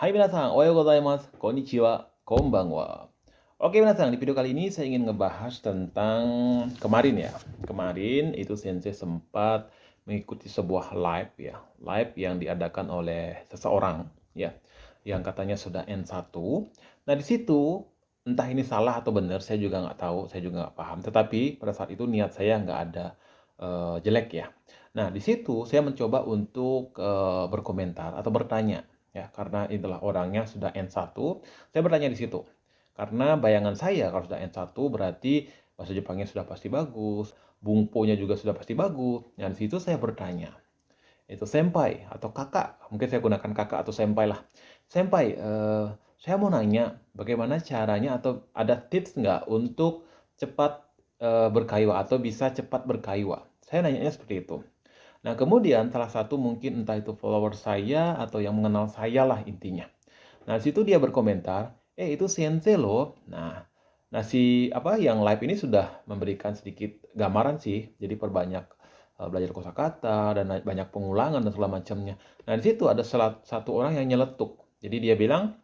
Hai minasan, ohayo gozaimasu, konnichiwa, konbanwa. Oke minasan, di video kali ini saya ingin ngebahas tentang kemarin ya. Kemarin itu Sensei sempat mengikuti sebuah live ya. Live yang diadakan oleh seseorang ya. Yang katanya sudah N1. Nah di situ, entah ini salah atau benar, saya juga nggak tahu, saya juga nggak paham. Tetapi pada saat itu niat saya nggak ada jelek ya. Nah di situ saya mencoba untuk berkomentar atau bertanya ya, karena itulah orangnya sudah N1, saya bertanya di situ. Karena bayangan saya kalau sudah N1 berarti bahasa Jepangnya sudah pasti bagus, bungponya juga sudah pasti bagus. Nah, di situ saya bertanya, itu senpai atau kakak, mungkin saya gunakan kakak atau senpai lah. Senpai, saya mau nanya bagaimana caranya atau ada tips nggak untuk cepat berkaiwa atau bisa cepat berkaiwa? Saya nanyanya seperti itu. Nah, kemudian salah satu mungkin entah itu follower saya atau yang mengenal saya lah intinya. Nah, di situ dia berkomentar, itu Sensei loh. Nah, si apa yang live ini sudah memberikan sedikit gambaran sih. Jadi perbanyak belajar kosakata dan banyak pengulangan dan segala macamnya. Nah, di situ ada salah satu orang yang nyeletuk. Jadi dia bilang,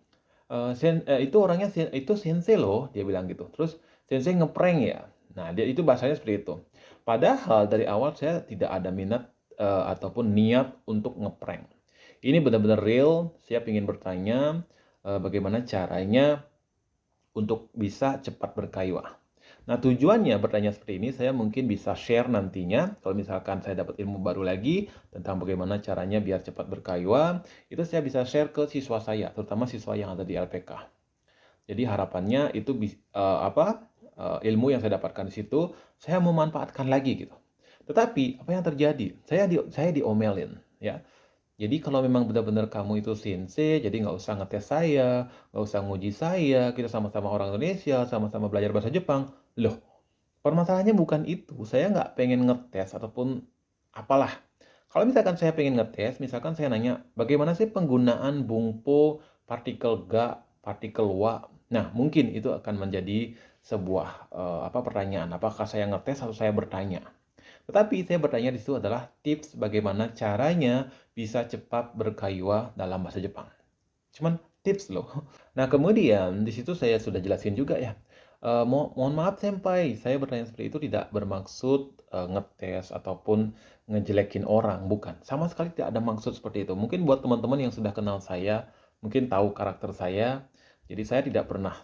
itu orangnya itu Sensei loh, dia bilang gitu. Terus Sensei ngeprank ya. Nah, dia itu bahasanya seperti itu. Padahal dari awal saya tidak ada minat ataupun niat untuk ngeprank. Ini benar-benar real, saya ingin bertanya bagaimana caranya untuk bisa cepat berkaiwa. Nah, tujuannya bertanya seperti ini, saya mungkin bisa share nantinya, kalau misalkan saya dapat ilmu baru lagi tentang bagaimana caranya biar cepat berkaiwa, itu saya bisa share ke siswa saya, terutama siswa yang ada di LPK. Jadi harapannya itu ilmu yang saya dapatkan di situ, saya memanfaatkan lagi gitu. Tetapi apa yang terjadi? Saya diomelin, ya. Jadi kalau memang benar-benar kamu itu Sensei, jadi nggak usah ngetes saya, nggak usah nguji saya, kita sama-sama orang Indonesia, sama-sama belajar bahasa Jepang. Loh, permasalahannya bukan itu. Saya nggak pengen ngetes ataupun apalah. Kalau misalkan saya pengen ngetes, misalkan saya nanya, bagaimana sih penggunaan bungpo, partikel ga, partikel wa? Nah, mungkin itu akan menjadi sebuah pertanyaan. Apakah saya ngetes atau saya bertanya? Tetapi saya bertanya di situ adalah tips bagaimana caranya bisa cepat berkaiwa dalam bahasa Jepang. Cuman tips loh. Nah, kemudian di situ saya sudah jelasin juga ya. Mohon maaf senpai, saya bertanya seperti itu tidak bermaksud ngetes ataupun ngejelekin orang, bukan. Sama sekali tidak ada maksud seperti itu. Mungkin buat teman-teman yang sudah kenal saya, mungkin tahu karakter saya. Jadi saya tidak pernah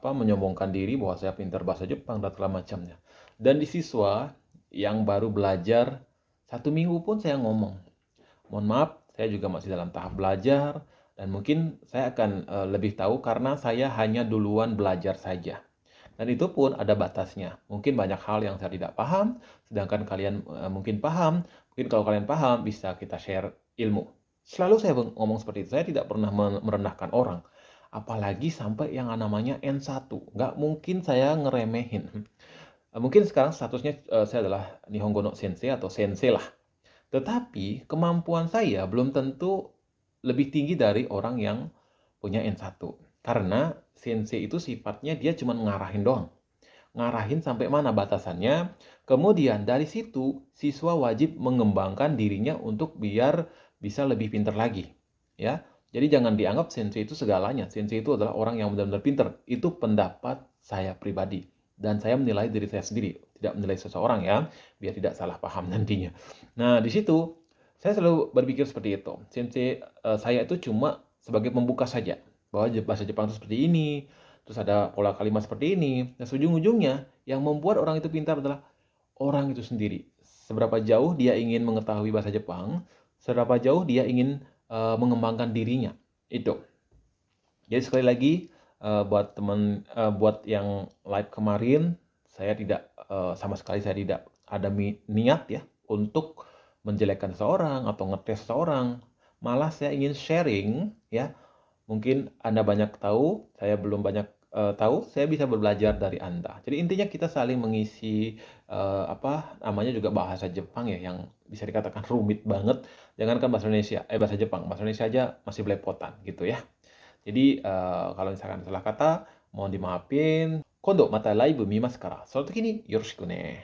menyombongkan diri bahwa saya pintar bahasa Jepang dan segala macamnya. Dan di siswa yang baru belajar 1 minggu pun saya ngomong, mohon maaf, saya juga masih dalam tahap belajar dan mungkin saya akan lebih tahu karena saya hanya duluan belajar saja. Dan itu pun ada batasnya. Mungkin banyak hal yang saya tidak paham, sedangkan kalian mungkin paham. Mungkin kalau kalian paham, bisa kita share ilmu. Selalu saya ngomong seperti itu. Saya tidak pernah merendahkan orang. Apalagi sampai yang namanya N1. Nggak mungkin saya ngeremehin. Mungkin sekarang statusnya saya adalah Nihongo no Sensei atau Sensei lah. Tetapi kemampuan saya belum tentu lebih tinggi dari orang yang punya N1. Karena Sensei itu sifatnya dia cuma ngarahin doang. Ngarahin sampai mana batasannya. Kemudian dari situ siswa wajib mengembangkan dirinya untuk biar bisa lebih pintar lagi. Ya, jadi jangan dianggap Sensei itu segalanya. Sensei itu adalah orang yang benar-benar pintar. Itu pendapat saya pribadi. Dan saya menilai diri saya sendiri, tidak menilai seseorang ya, biar tidak salah paham nantinya. Nah, di situ saya selalu berpikir seperti itu. Sensei saya itu cuma sebagai pembuka saja, bahwa bahasa Jepang itu seperti ini, terus ada pola kalimat seperti ini. Dan ujung-ujungnya yang membuat orang itu pintar adalah orang itu sendiri. Seberapa jauh dia ingin mengetahui bahasa Jepang, seberapa jauh dia ingin mengembangkan dirinya. Itu. Jadi sekali lagi buat yang live kemarin, saya tidak sama sekali saya tidak ada niat ya untuk menjelekkan seseorang atau ngetes seseorang. Malah saya ingin sharing ya. Mungkin Anda banyak tahu, saya belum banyak tahu, saya bisa belajar dari Anda. Jadi intinya kita saling mengisi namanya juga bahasa Jepang ya yang bisa dikatakan rumit banget. Jangankan bahasa Indonesia, bahasa Jepang, bahasa Indonesia aja masih belepotan gitu ya. Jadi kalau misalkan salah kata, mohon dimaafin. Kondo mata live mimasu kara. Sono toki ni yoroshiku ne.